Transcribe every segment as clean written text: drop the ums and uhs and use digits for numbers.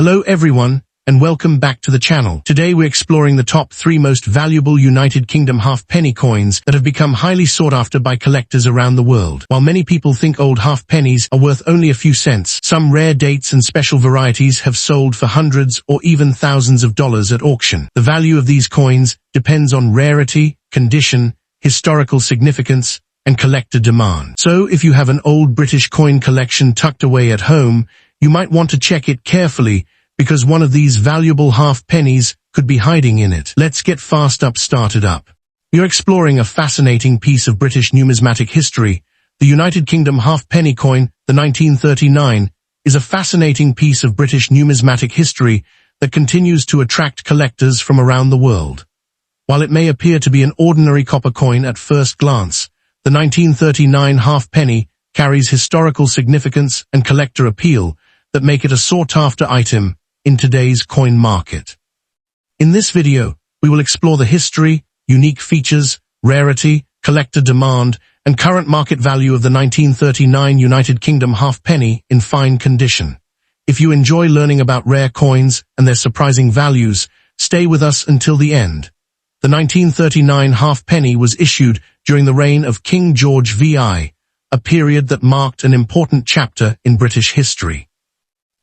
Hello everyone, and welcome back to the channel. Today we're exploring the top 3 most valuable United Kingdom half-penny coins that have become highly sought after by collectors around the world. While many people think old half-pennies are worth only a few cents, some rare dates and special varieties have sold for hundreds or even thousands of dollars at auction. The value of these coins depends on rarity, condition, historical significance, and collector demand. So if you have an old British coin collection tucked away at home, you might want to check it carefully because one of these valuable half-pennies could be hiding in it. Let's get started up. You're exploring a fascinating piece of British numismatic history. The United Kingdom half-penny coin, the 1939, is a fascinating piece of British numismatic history that continues to attract collectors from around the world. While it may appear to be an ordinary copper coin at first glance, the 1939 half-penny carries historical significance and collector appeal that make it a sought-after item in today's coin market. In this video, we will explore the history, unique features, rarity, collector demand, and current market value of the 1939 United Kingdom half-penny in fine condition. If you enjoy learning about rare coins and their surprising values, stay with us until the end. The 1939 half-penny was issued during the reign of King George VI, a period that marked an important chapter in British history.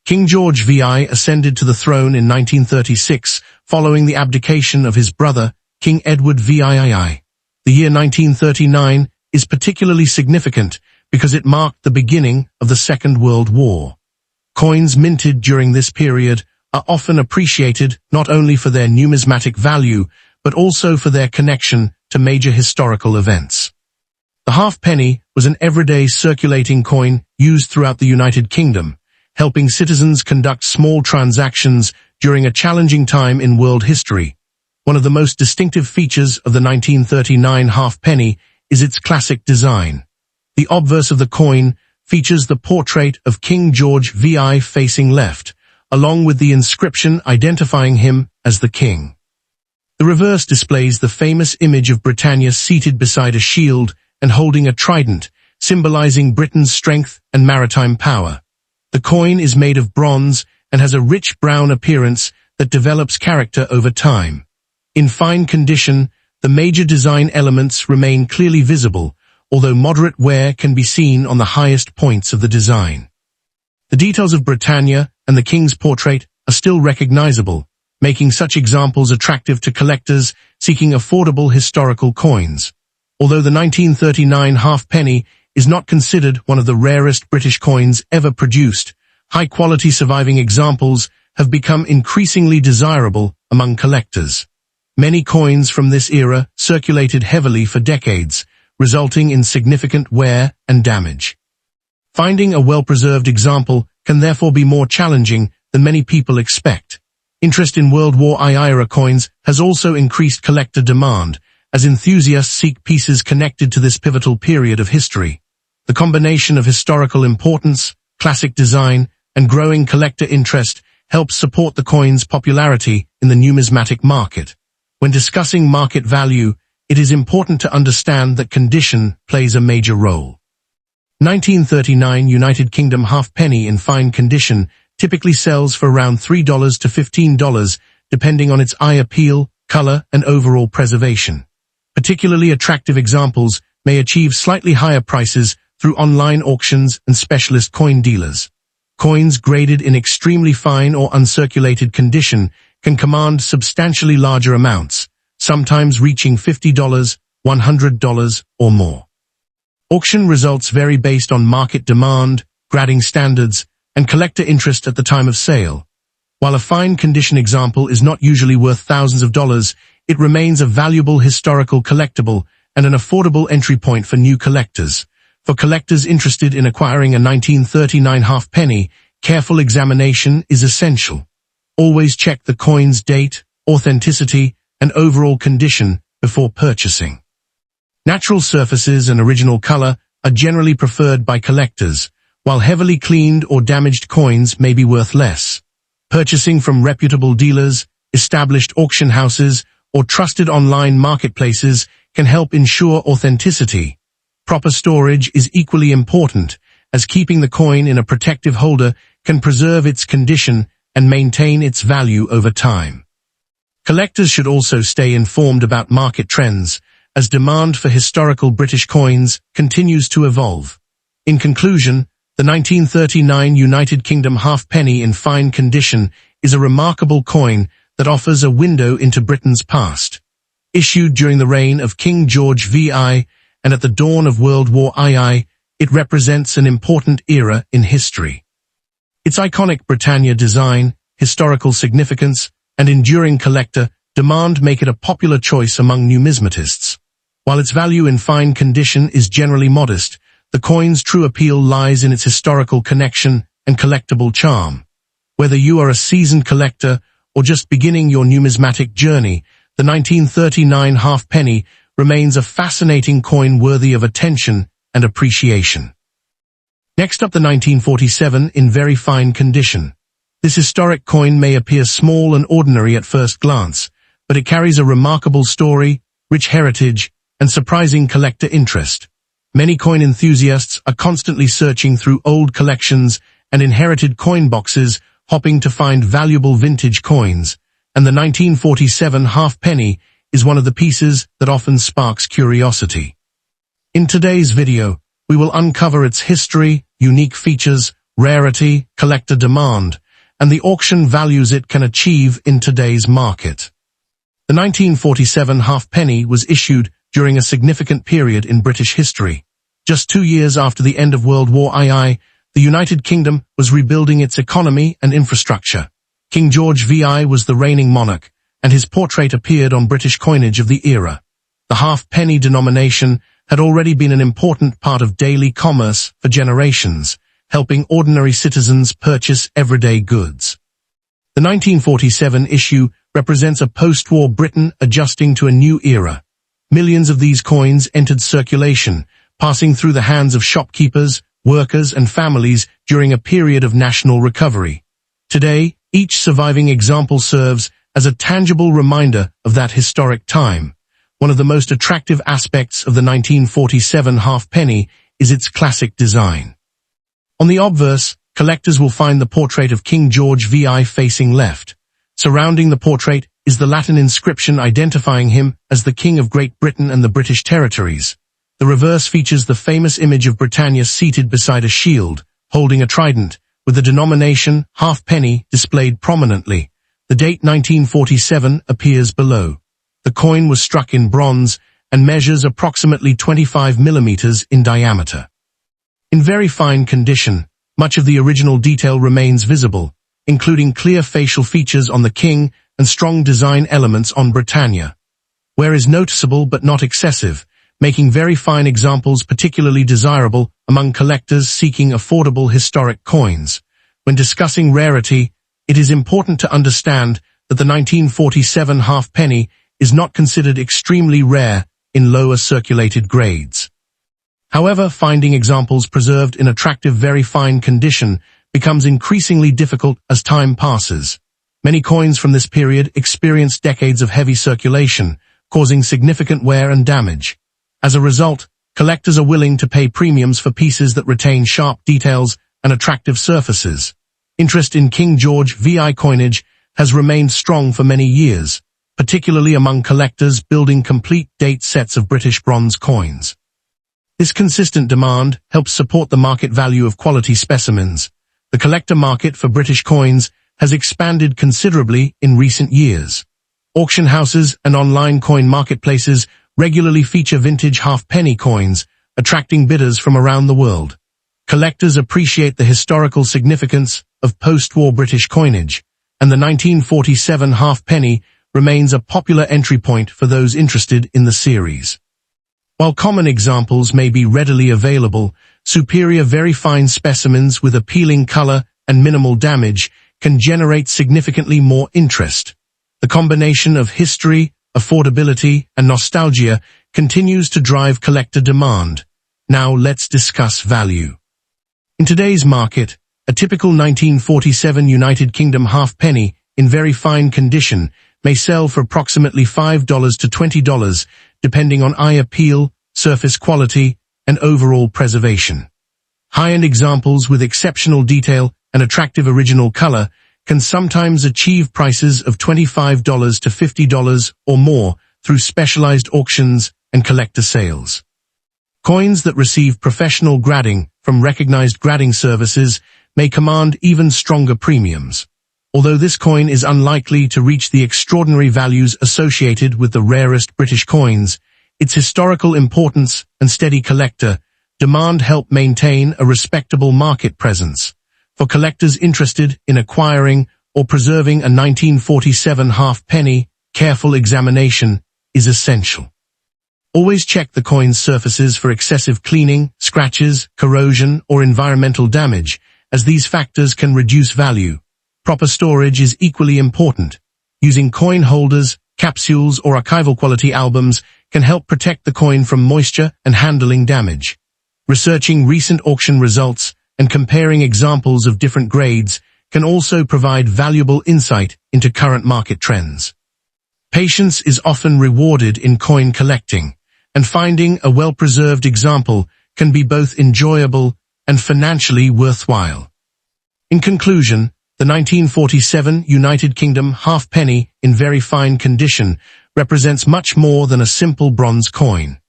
King George VI ascended to the throne in 1936 following the abdication of his brother, King Edward VII. The year 1939 is particularly significant because it marked the beginning of the Second World War. Coins minted during this period are often appreciated not only for their numismatic value, but also for their connection to major historical events. The halfpenny was an everyday circulating coin used throughout the United Kingdom, helping citizens conduct small transactions during a challenging time in world history. One of the most distinctive features of the 1939 halfpenny is its classic design. The obverse of the coin features the portrait of King George VI facing left, along with the inscription identifying him as the king. The reverse displays the famous image of Britannia seated beside a shield and holding a trident, symbolizing Britain's strength and maritime power. The coin is made of bronze and has a rich brown appearance that develops character over time. In fine condition, the major design elements remain clearly visible, although moderate wear can be seen on the highest points of the design. The details of Britannia and the king's portrait are still recognizable, making such examples attractive to collectors seeking affordable historical coins. Although the 1939 halfpenny is not considered one of the rarest British coins ever produced, high-quality surviving examples have become increasingly desirable among collectors. Many coins from this era circulated heavily for decades, resulting in significant wear and damage. Finding a well-preserved example can therefore be more challenging than many people expect. Interest in World War I era coins has also increased collector demand, as enthusiasts seek pieces connected to this pivotal period of history. The combination of historical importance, classic design, and growing collector interest helps support the coin's popularity in the numismatic market. When discussing market value, it is important to understand that condition plays a major role. 1939 United Kingdom halfpenny in fine condition typically sells for around $3 to $15, depending on its eye appeal, color, and overall preservation. Particularly attractive examples may achieve slightly higher prices through online auctions and specialist coin dealers. Coins graded in extremely fine or uncirculated condition can command substantially larger amounts, sometimes reaching $50, $100, or more. Auction results vary based on market demand, grading standards, and collector interest at the time of sale. While a fine condition example is not usually worth thousands of dollars, it remains a valuable historical collectible and an affordable entry point for new collectors. For collectors interested in acquiring a 1939 halfpenny, careful examination is essential. Always check the coin's date, authenticity, and overall condition before purchasing. Natural surfaces and original color are generally preferred by collectors, while heavily cleaned or damaged coins may be worth less. Purchasing from reputable dealers, established auction houses, or trusted online marketplaces can help ensure authenticity. Proper storage is equally important, as keeping the coin in a protective holder can preserve its condition and maintain its value over time. Collectors should also stay informed about market trends, as demand for historical British coins continues to evolve. In conclusion, the 1939 United Kingdom halfpenny in fine condition is a remarkable coin that offers a window into Britain's past. Issued during the reign of King George VI and at the dawn of World War II, it represents an important era in history. Its iconic Britannia design, historical significance, and enduring collector demand make it a popular choice among numismatists. While its value in fine condition is generally modest, the coin's true appeal lies in its historical connection and collectible charm. Whether you are a seasoned collector or just beginning your numismatic journey, the 1939 halfpenny remains a fascinating coin worthy of attention and appreciation. Next up, the 1947 in very fine condition. This historic coin may appear small and ordinary at first glance, but it carries a remarkable story, rich heritage, and surprising collector interest. Many coin enthusiasts are constantly searching through old collections and inherited coin boxes, hoping to find valuable vintage coins, and the 1947 halfpenny is one of the pieces that often sparks curiosity. In today's video, we will uncover its history, unique features, rarity, collector demand, and the auction values it can achieve in today's market. The 1947 halfpenny was issued during a significant period in British history. Just 2 years after the end of World War II, the United Kingdom was rebuilding its economy and infrastructure. King George VI was the reigning monarch, and his portrait appeared on British coinage of the era. The halfpenny denomination had already been an important part of daily commerce for generations, helping ordinary citizens purchase everyday goods. The 1947 issue represents a post-war Britain adjusting to a new era. Millions of these coins entered circulation, passing through the hands of shopkeepers, workers, and families during a period of national recovery. Today, each surviving example serves as a tangible reminder of that historic time. One of the most attractive aspects of the 1947 halfpenny is its classic design. On the obverse, collectors will find the portrait of King George VI facing left. Surrounding the portrait is the Latin inscription identifying him as the King of Great Britain and the British territories. The reverse features the famous image of Britannia seated beside a shield, holding a trident, with the denomination halfpenny displayed prominently. The date 1947 appears below. The coin was struck in bronze and measures approximately 25 millimeters in diameter. In very fine condition, much of the original detail remains visible, including clear facial features on the king and strong design elements on Britannia. Wear is noticeable but not excessive, making very fine examples particularly desirable among collectors seeking affordable historic coins. When discussing rarity, it is important to understand that the 1947 halfpenny is not considered extremely rare in lower circulated grades. However, finding examples preserved in attractive very fine condition becomes increasingly difficult as time passes. Many coins from this period experienced decades of heavy circulation, causing significant wear and damage. As a result, collectors are willing to pay premiums for pieces that retain sharp details and attractive surfaces. Interest in King George VI coinage has remained strong for many years, particularly among collectors building complete date sets of British bronze coins. This consistent demand helps support the market value of quality specimens. The collector market for British coins has expanded considerably in recent years. Auction houses and online coin marketplaces regularly feature vintage halfpenny coins, attracting bidders from around the world. Collectors appreciate the historical significance of post-war British coinage, and the 1947 halfpenny remains a popular entry point for those interested in the series. While common examples may be readily available, superior very fine specimens with appealing color and minimal damage can generate significantly more interest. The combination of history, affordability, and nostalgia continues to drive collector demand. Now let's discuss value. In today's market, a typical 1947 United Kingdom halfpenny in very fine condition may sell for approximately $5 to $20, depending on eye appeal, surface quality, and overall preservation. High-end examples with exceptional detail and attractive original color can sometimes achieve prices of $25 to $50 or more through specialized auctions and collector sales. Coins that receive professional grading from recognized grading services may command even stronger premiums. Although this coin is unlikely to reach the extraordinary values associated with the rarest British coins, its historical importance and steady collector demand help maintain a respectable market presence. For collectors interested in acquiring or preserving a 1947 halfpenny, careful examination is essential. Always check the coin's surfaces for excessive cleaning, scratches, corrosion, or environmental damage, as these factors can reduce value. Proper storage is equally important. Using coin holders, capsules, or archival quality albums can help protect the coin from moisture and handling damage. Researching recent auction results and comparing examples of different grades can also provide valuable insight into current market trends. Patience is often rewarded in coin collecting, and finding a well-preserved example can be both enjoyable and financially worthwhile. In conclusion, the 1947 United Kingdom halfpenny in very fine condition represents much more than a simple bronze coin.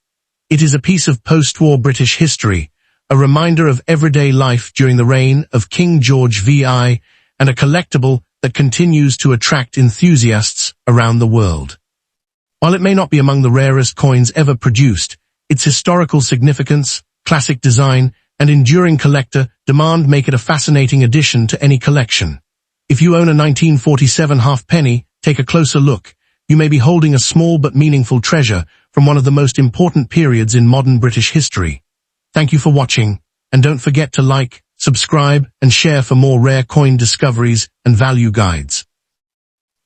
It is a piece of post-war British history, a reminder of everyday life during the reign of King George VI, and a collectible that continues to attract enthusiasts around the world. While it may not be among the rarest coins ever produced, its historical significance, classic design, and enduring collector demand make it a fascinating addition to any collection. If you own a 1947 halfpenny, take a closer look. You may be holding a small but meaningful treasure from one of the most important periods in modern British history. Thank you for watching, and don't forget to like, subscribe, and share for more rare coin discoveries and value guides.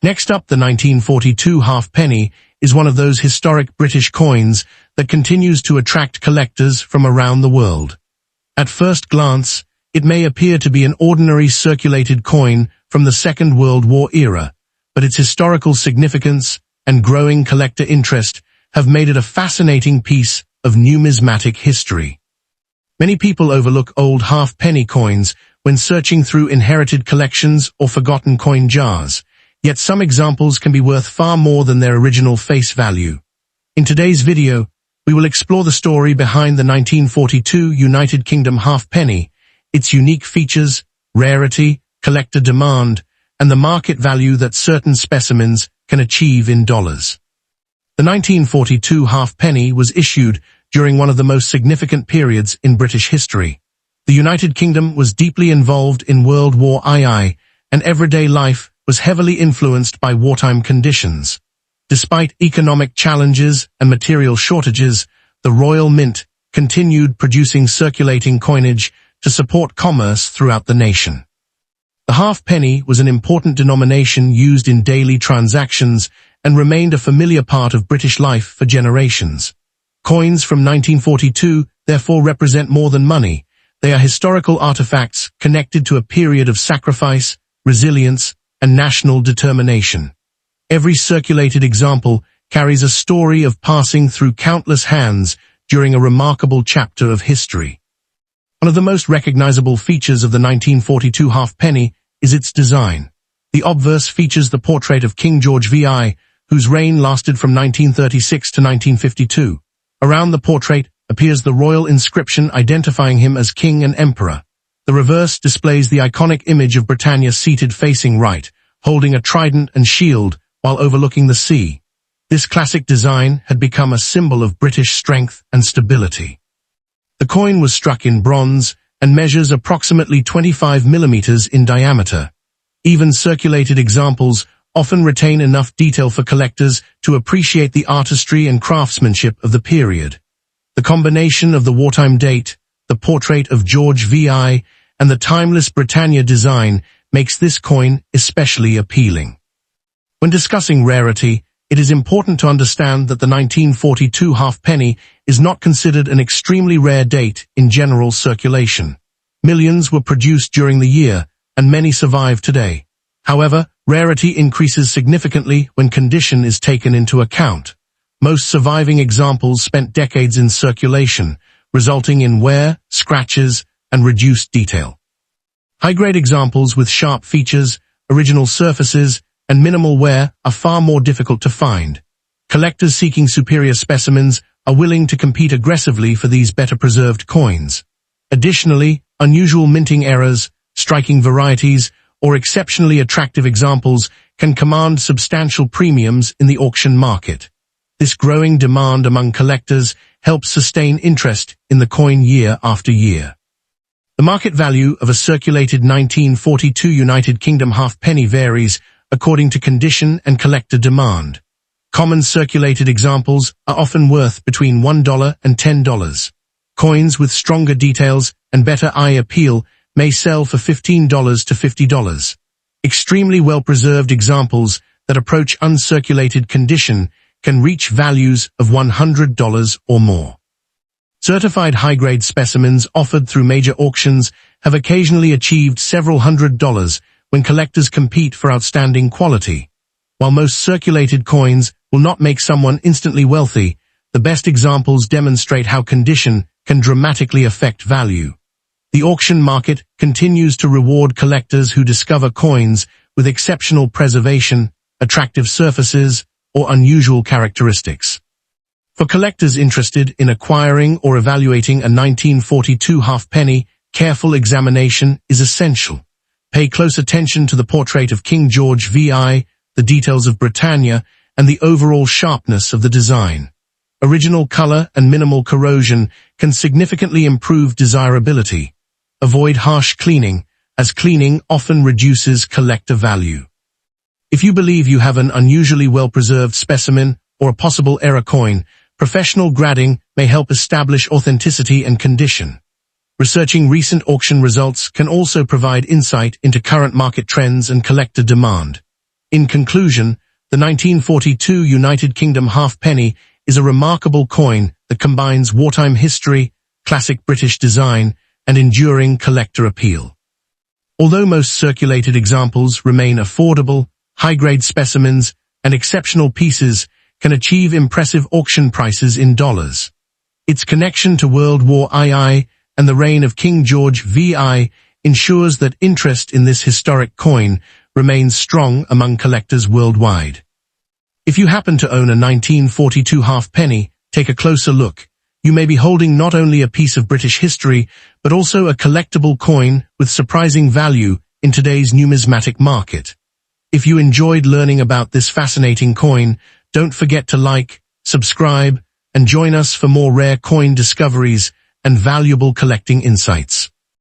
Next up, the 1942 halfpenny is one of those historic British coins that continues to attract collectors from around the world. At first glance, it may appear to be an ordinary circulated coin from the Second World War era, but its historical significance and growing collector interest have made it a fascinating piece of numismatic history. Many people overlook old halfpenny coins when searching through inherited collections or forgotten coin jars, yet some examples can be worth far more than their original face value. In today's video, we will explore the story behind the 1942 United Kingdom halfpenny, its unique features, rarity, collector demand, and the market value that certain specimens can achieve in dollars. The 1942 halfpenny was issued during one of the most significant periods in British history. The United Kingdom was deeply involved in World War II, and everyday life was heavily influenced by wartime conditions. Despite economic challenges and material shortages, the Royal Mint continued producing circulating coinage to support commerce throughout the nation. The halfpenny was an important denomination used in daily transactions and remained a familiar part of British life for generations. Coins from 1942 therefore represent more than money. They are historical artifacts connected to a period of sacrifice, resilience, and national determination. Every circulated example carries a story of passing through countless hands during a remarkable chapter of history. One of the most recognizable features of the 1942 halfpenny is its design. The obverse features the portrait of King George VI, whose reign lasted from 1936 to 1952. Around the portrait appears the royal inscription identifying him as king and emperor. The reverse displays the iconic image of Britannia seated facing right, holding a trident and shield while overlooking the sea. This classic design had become a symbol of British strength and stability. The coin was struck in bronze and measures approximately 25 millimeters in diameter. Even circulated examples often retain enough detail for collectors to appreciate the artistry and craftsmanship of the period. The combination of the wartime date, the portrait of George VI, and the timeless Britannia design makes this coin especially appealing. When discussing rarity, it is important to understand that the 1942 halfpenny is not considered an extremely rare date in general circulation. Millions were produced during the year, and many survive today. However, rarity increases significantly when condition is taken into account. Most surviving examples spent decades in circulation, resulting in wear, scratches, and reduced detail. High-grade examples with sharp features original surfaces, and minimal wear are far more difficult to find. Collectors seeking superior specimens are willing to compete aggressively for these better-preserved coins. Additionally, unusual minting errors, striking varieties, or exceptionally attractive examples can command substantial premiums in the auction market. This growing demand among collectors helps sustain interest in the coin year after year. The market value of a circulated 1942 United Kingdom halfpenny varies according to condition and collector demand. Common circulated examples are often worth between $1 and $10. Coins with stronger details and better eye appeal may sell for $15 to $50. Extremely well-preserved examples that approach uncirculated condition can reach values of $100 or more. Certified high-grade specimens offered through major auctions have occasionally achieved several $100s when collectors compete for outstanding quality. While most circulated coins will not make someone instantly wealthy, the best examples demonstrate how condition can dramatically affect value. The auction market continues to reward collectors who discover coins with exceptional preservation, attractive surfaces, or unusual characteristics. For collectors interested in acquiring or evaluating a 1942 halfpenny, careful examination is essential. Pay close attention to the portrait of King George VI, the details of Britannia, and the overall sharpness of the design. Original color and minimal corrosion can significantly improve desirability. Avoid harsh cleaning, as cleaning often reduces collector value. If you believe you have an unusually well-preserved specimen or a possible error coin, professional grading may help establish authenticity and condition. Researching recent auction results can also provide insight into current market trends and collector demand. In conclusion, the 1942 United Kingdom halfpenny is a remarkable coin that combines wartime history, classic British design, and enduring collector appeal. Although most circulated examples remain affordable, high-grade specimens and exceptional pieces can achieve impressive auction prices in dollars. Its connection to World War II and the reign of King George VI ensures that interest in this historic coin remains strong among collectors worldwide. If you happen to own a 1942 halfpenny, take a closer look. You may be holding not only a piece of British history, but also a collectible coin with surprising value in today's numismatic market. If you enjoyed learning about this fascinating coin, don't forget to like, subscribe, and join us for more rare coin discoveries and valuable collecting insights.